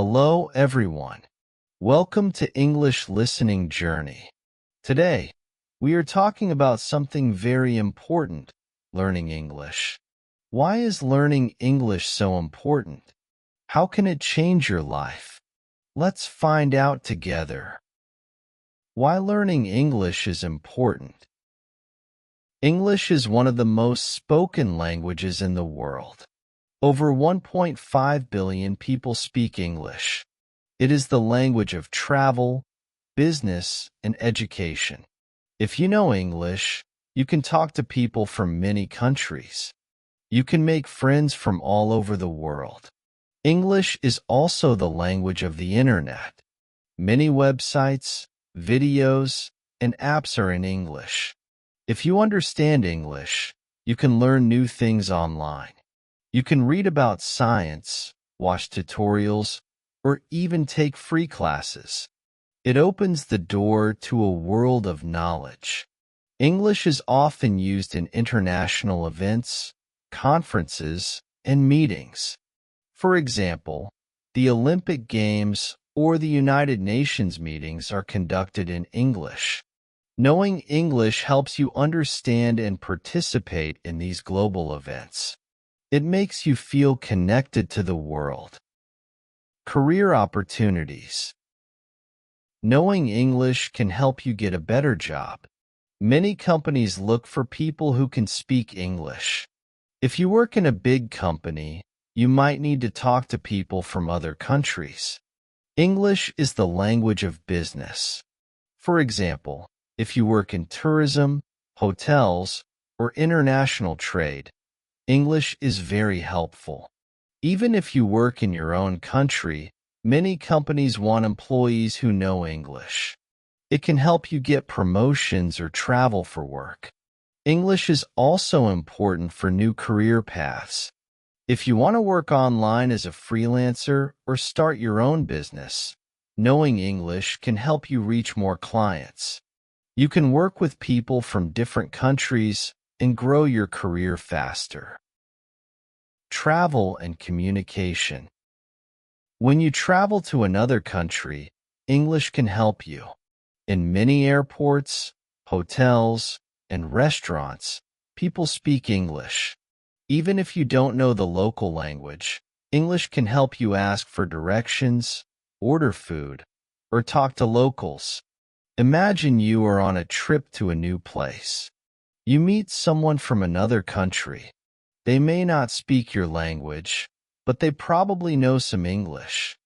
Hello, everyone. Welcome to English Listening Journey. Today, we are talking about something very important, learning English. Why is learning English so important? How can it change your life? Let's find out together. Why learning English is important. English is one of the most spoken languages in the world. Over 1.5 billion people speak English. It is the language of travel, business, and education. If you know English, you can talk to people from many countries. You can make friends from all over the world. English is also the language of the internet. Many websites, videos, and apps are in English. If you understand English, you can learn new things online. You can read about science, watch tutorials, or even take free classes. It opens the door to a world of knowledge. English is often used in international events, conferences, and meetings. For example, the Olympic Games or the United Nations meetings are conducted in English. Knowing English helps you understand and participate in these global events. It makes you feel connected to the world. Career opportunities. Knowing English can help you get a better job. Many companies look for people who can speak English. If you work in a big company, you might need to talk to people from other countries. English is the language of business. For example, if you work in tourism, hotels, or international trade, English is very helpful. Even if you work in your own country, many companies want employees who know English. It can help you get promotions or travel for work. English is also important for new career paths. If you want to work online as a freelancer or start your own business, knowing English can help you reach more clients. You can work with people from different countries and grow your career faster. Travel and communication. When you travel to another country, English can help you. In many airports, hotels, and restaurants, people speak English. Even if you don't know the local language, English can help you ask for directions, order food, or talk to locals. Imagine you are on a trip to a new place. You meet someone from another country. They may not speak your language, but they probably know some English.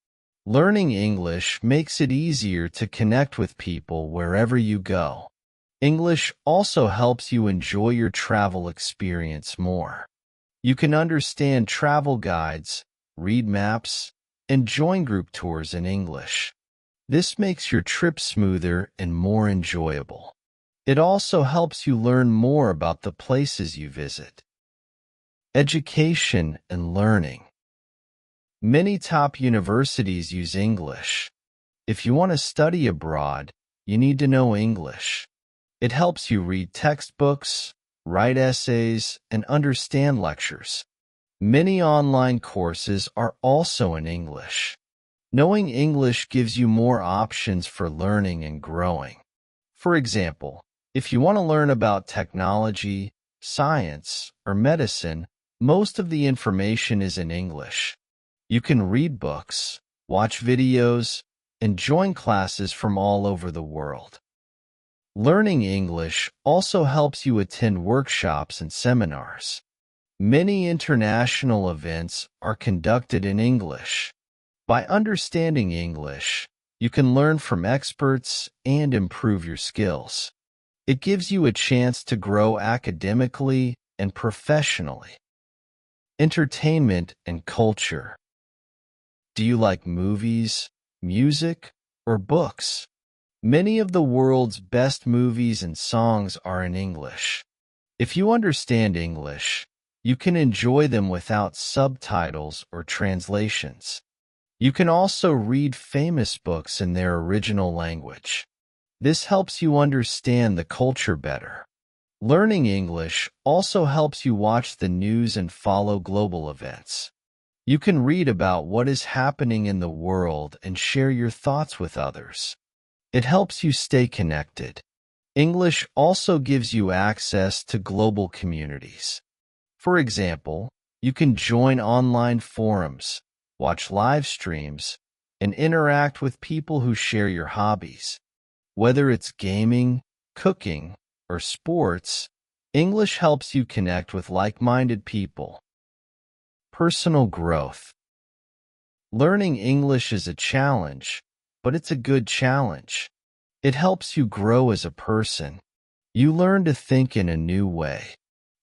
Learning English makes it easier to connect with people wherever you go. English also helps you enjoy your travel experience more. You can understand travel guides, read maps, and join group tours in English. This makes your trip smoother and more enjoyable. It also helps you learn more about the places you visit. Education and learning. Many top universities use English. If you want to study abroad, you need to know English. It helps you read textbooks, write essays, and understand lectures. Many online courses are also in English. Knowing English gives you more options for learning and growing. For example, if you want to learn about technology, science, or medicine, most of the information is in English. You can read books, watch videos, and join classes from all over the world. Learning English also helps you attend workshops and seminars. Many international events are conducted in English. By understanding English, you can learn from experts and improve your skills. It gives you a chance to grow academically and professionally. Entertainment and culture. Do you like movies, music, or books? Many of the world's best movies and songs are in English. If you understand English, you can enjoy them without subtitles or translations. You can also read famous books in their original language. This helps you understand the culture better. Learning English also helps you watch the news and follow global events. You can read about what is happening in the world and share your thoughts with others. It helps you stay connected. English also gives you access to global communities. For example, you can join online forums, watch live streams, and interact with people who share your hobbies. Whether it's gaming, cooking, or sports, English helps you connect with like-minded people. Personal growth. Learning English is a challenge, but it's a good challenge. It helps you grow as a person. You learn to think in a new way.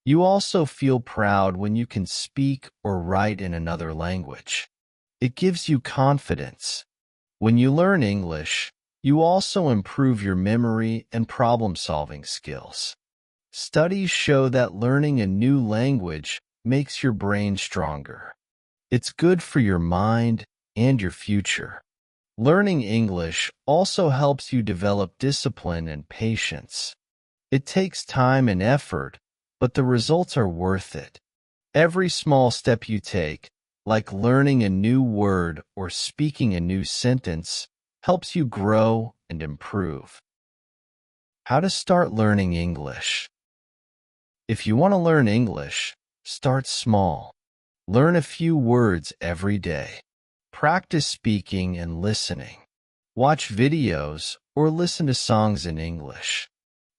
You also feel proud when you can speak or write in another language. It gives you confidence. When you learn English, you also improve your memory and problem-solving skills. Studies show that learning a new language makes your brain stronger. It's good for your mind and your future. Learning English also helps you develop discipline and patience. It takes time and effort, but the results are worth it. Every small step you take, like learning a new word or speaking a new sentence, helps you grow and improve. How to start learning English. If you want to learn English, start small. Learn a few words every day. Practice speaking and listening. Watch videos or listen to songs in English.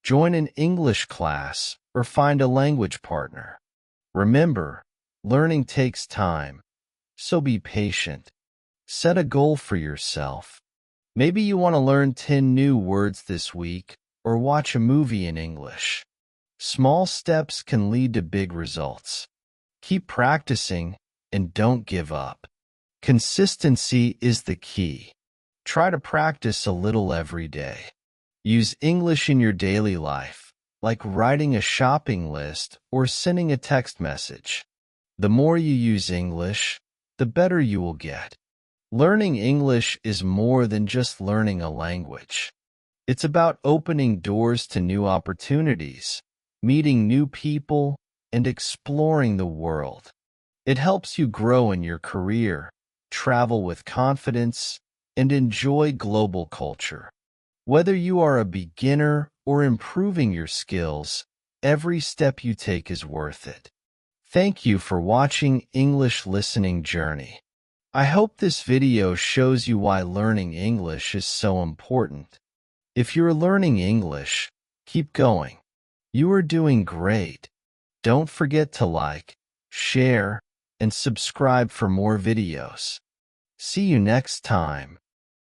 Join an English class or find a language partner. Remember, learning takes time, so be patient. Set a goal for yourself. Maybe you want to learn 10 new words this week or watch a movie in English. Small steps can lead to big results. Keep practicing and don't give up. Consistency is the key. Try to practice a little every day. Use English in your daily life, like writing a shopping list or sending a text message. The more you use English, the better you will get. Learning English is more than just learning a language. It's about opening doors to new opportunities, meeting new people, and exploring the world. It helps you grow in your career, travel with confidence, and enjoy global culture. Whether you are a beginner or improving your skills, every step you take is worth it. Thank you for watching English Listening Journey. I hope this video shows you why learning English is so important. If you're learning English, keep going. You are doing great. Don't forget to like, share, and subscribe for more videos. See you next time.